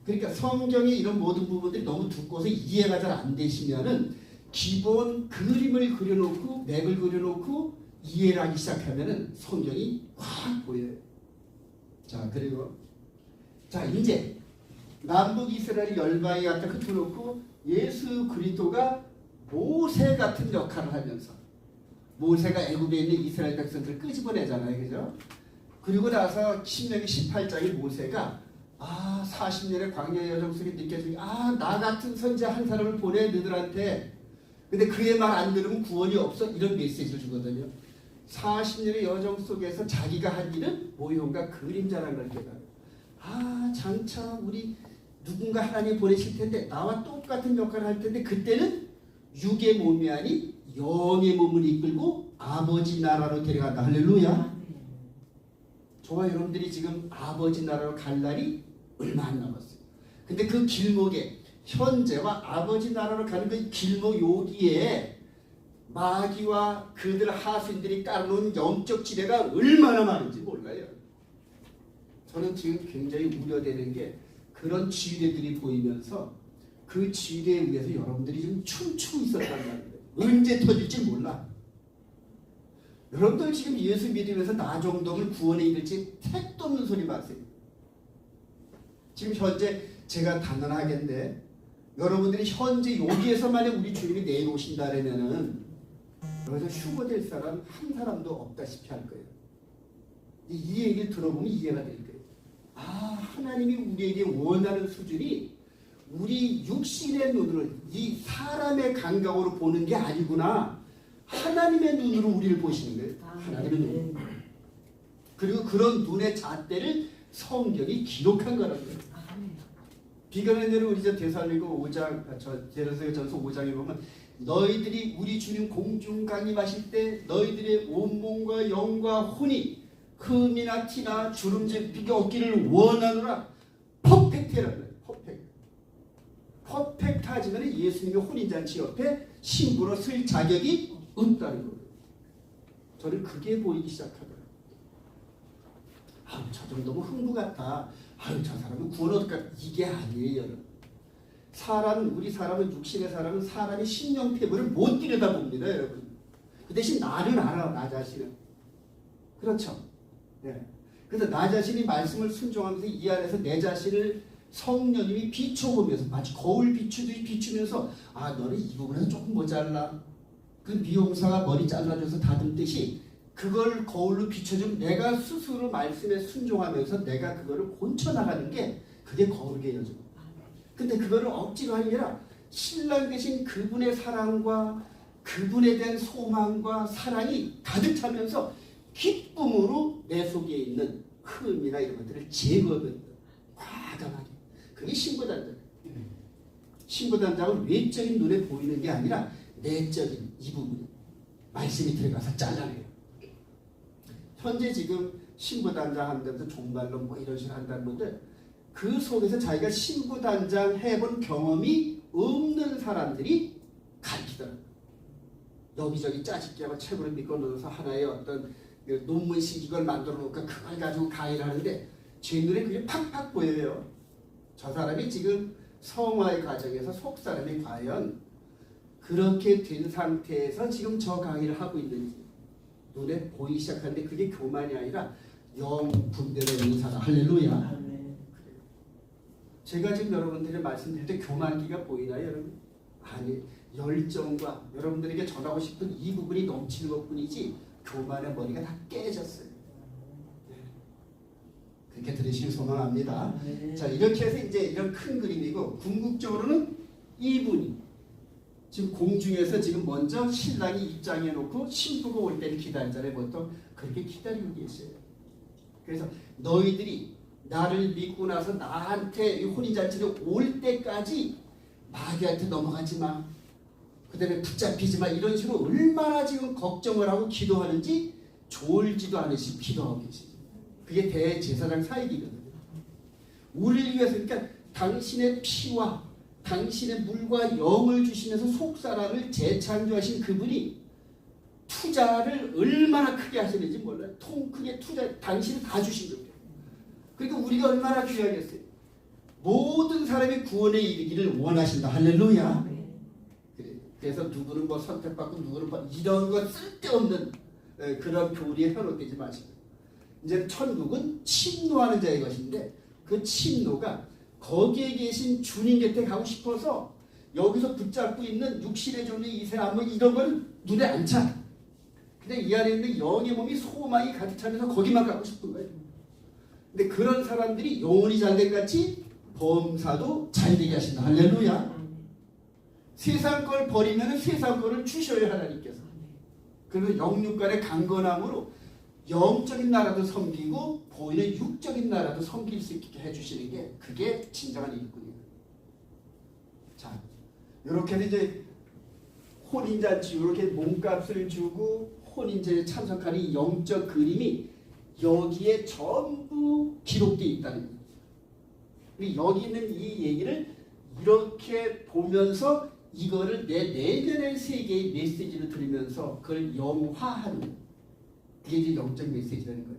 그러니까 성경의 이런 모든 부분들이 너무 두꺼워서 이해가 잘 안 되시면은 기본 그림을 그려놓고 맥을 그려놓고 이해를 하기 시작하면은 성경이 확 보여요. 자, 그리고 자, 이제 남북 이스라엘이 열방에 갖다 흩어놓고 예수 그리스도가 모세 같은 역할을 하면서 모세가 애굽에 있는 이스라엘 백성들을 끄집어내잖아요, 그죠? 그리고 나서 신명기 18장에 모세가 40년의 광야의 여정 속에 느껴지는 나 같은 선지자 한 사람을 보내 너희들한테. 근데 그의 말 안 들으면 구원이 없어. 이런 메시지를 주거든요. 40년의 여정 속에서 자기가 한 일은 모형과 그림자라는 걸 깨달아요. 장차 우리 누군가 하나님 보내실 텐데 나와 똑같은 역할을 할 텐데 그때는 육의 몸이 아닌 영의 몸을 이끌고 아버지 나라로 데려간다. 할렐루야. 저와 여러분들이 지금 아버지 나라로 갈 날이 얼마 안 남았어요. 근데 그 길목에 현재와 아버지 나라로 가는 그 길목 여기에 마귀와 그들 하수인들이 깔아놓은 영적 지뢰가 얼마나 많은지 몰라요. 저는 지금 굉장히 우려되는 게 그런 지뢰들이 보이면서 그 지뢰에 의해서 여러분들이 지금 춤추고 있었단 말이에요. 언제 터질지 몰라. 여러분들 지금 예수 믿으면서 나 정도면 구원에 이를지 택도 없는 소리 마세요. 지금 현재 제가 단언하겠는데 여러분들이 현재 여기에서 만약 우리 주님이 내일 오신다면은 여기서 휴거될 사람 한 사람도 없다시피 할 거예요. 이 얘기를 들어보면 이해가 될 거예요. 하나님이 우리에게 원하는 수준이 우리 육신의 눈으로 이 사람의 감각으로 보는 게 아니구나. 하나님의 눈으로 우리를 보시는 거예요. 하나님의 눈. 그리고 그런 눈의 잣대를 성경이 기록한 거라는 거예요. 비교는 대로 우리 저 데살로니가 5장, 데살로니가전서 5장에 보면 너희들이 우리 주님 공중 강림하실 때 너희들의 온몸과 영과 혼이 흠이나 티나 주름진 비가 없기를 원하노라. 퍼펙트라는 거예요. 퍼펙트하지만 예수님의 혼인잔치 옆에 신부로 쓸 자격이 없다는 거예요. 저는 그게 보이기 시작하더라고요. 저 정도면 흥부 같다. 저 사람은 구원 얻을까? 이게 아니에요. 우리 사람은 육신의 사람은 사람의 신령 태부를 못 들여다봅니다, 여러분. 그 대신 나는 알아, 나 자신은. 그렇죠. 네. 그래서 나 자신이 말씀을 순종하면서 이 안에서 내 자신을 성령님이 비춰보면서 마치 거울 비추듯이 비추면서 너는 이 부분에서 조금 모자라. 그 미용사가 머리 잘라줘서 다듬듯이 그걸 거울로 비춰주면 내가 스스로 말씀에 순종하면서 내가 그거를 고쳐나가는 게 그게 거룩의 여정. 근데 그거를 억지로 하는 게 아니라 신랑 되신 그분의 사랑과 그분에 대한 소망과 사랑이 가득 차면서 기쁨으로 내 속에 있는 흠이나 이런 것들을 제거하는 과감하게. 그게 신부단장. 신부단장은 외적인 눈에 보이는 게 아니라 내적인 이 부분 말씀이 들어가서 잘라내요. 현재 지금 신부단장 한다면서 종말론 뭐 이런 식으로 한다는 분들 그 속에서 자기가 신부단장 해본 경험이 없는 사람들이 가르치더라고요. 여기저기 짜집기 하고 책으로 믿고 넣어서 하나의 어떤 논문식 이걸 만들어 놓고 그걸 가지고 강의를 하는데 제 눈에 그게 팍팍 보여요. 저 사람이 지금 성화의 과정에서 속 사람이 과연 그렇게 된 상태에서 지금 저 강의를 하고 있는지 눈에 보이기 시작하는데 그게 교만이 아니라 영 분별의 은사다. 할렐루야. 제가 지금 여러분들이 말씀드릴 때 교만기가 보이나요, 여러분? 아니, 열정과 여러분들에게 전하고 싶은 이 부분이 넘치는 것뿐이지 교만의 머리가 다 깨졌어요. 그렇게 들으시길 소망합니다. 자, 이렇게 해서 이제 이런 큰 그림이고 궁극적으로는 이분이 지금 공중에서 지금 먼저 신랑이 입장해 놓고 신부가 올 때를 기다리잖아요. 보통 그렇게 기다리고 계세요. 그래서 너희들이 나를 믿고 나서 나한테 혼인잔치를 올 때까지 마귀한테 넘어가지 마. 그 다음에 붙잡히지 마. 이런 식으로 얼마나 지금 걱정을 하고 기도하는지 졸지도 않으시고 기도하고 계시죠. 그게 대제사장 사역이거든요. 우리를 위해서 그러니까 당신의 피와 당신의 물과 영을 주시면서 속사람을 재창조하신 그분이 투자를 얼마나 크게 하시는지 몰라요. 통 크게 투자 당신을 다 주신 거예요. 그러니까 우리가 얼마나 귀하겠어요. 모든 사람이 구원에 이르기를 원하신다. 할렐루야. 그래서 누구는 뭐 선택받고 누구는 뭐 이런 거 쓸데없는 그런 교리에 현혹되지 마시고 이제 천국은 침노하는 자의 것인데 그 침노가 거기에 계신 주님 곁에 가고 싶어서 여기서 붙잡고 있는 육신의 존재 이세아 뭐 이런 건 눈에 안 차. 근데 이 안에 있는 영의 몸이 소망이 가득 차면서 거기만 가고 싶은 거예요. 근데 그런 사람들이 영혼이 잘된 같이 범사도 잘되게 하신다. 할렐루야. 세상 걸 버리면 세상 거를 주셔야 하나님께서. 그래서 영육간의 강건함으로 영적인 나라도 섬기고 보이는 육적인 나라도 섬길 수 있게 해주시는 게 그게 진정한 일꾼이에요. 자, 이렇게 해서 이제 혼인잔치 이렇게 몸값을 주고 혼인제에 참석하는 이 영적 그림이 여기에 전부 기록되어 있다는 거예요. 여기 있는 이 얘기를 이렇게 보면서 이거를 내 내면의 세계의 메시지를 들으면서 그걸 영화하는 그게 이제 영적 메시지라는 거예요.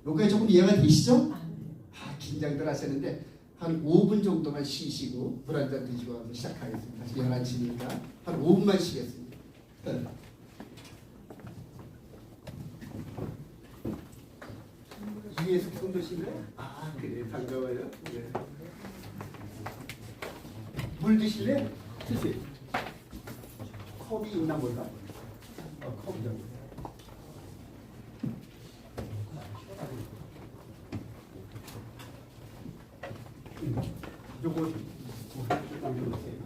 여기까지 조금 이해가 되시죠? 긴장들 하셨는데 한 5분 정도만 쉬시고 물 한 잔 드시고 한번 시작하겠습니다. 11시니까 한 5분만 쉬겠습니다. 위에서 손드실래요? 그래 반가워요. 네. 물 드실래요? 드세요. 컵이 있나 몰라? 컵이요. 요거 올려보세요.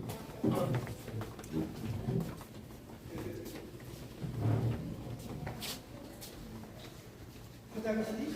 화장실이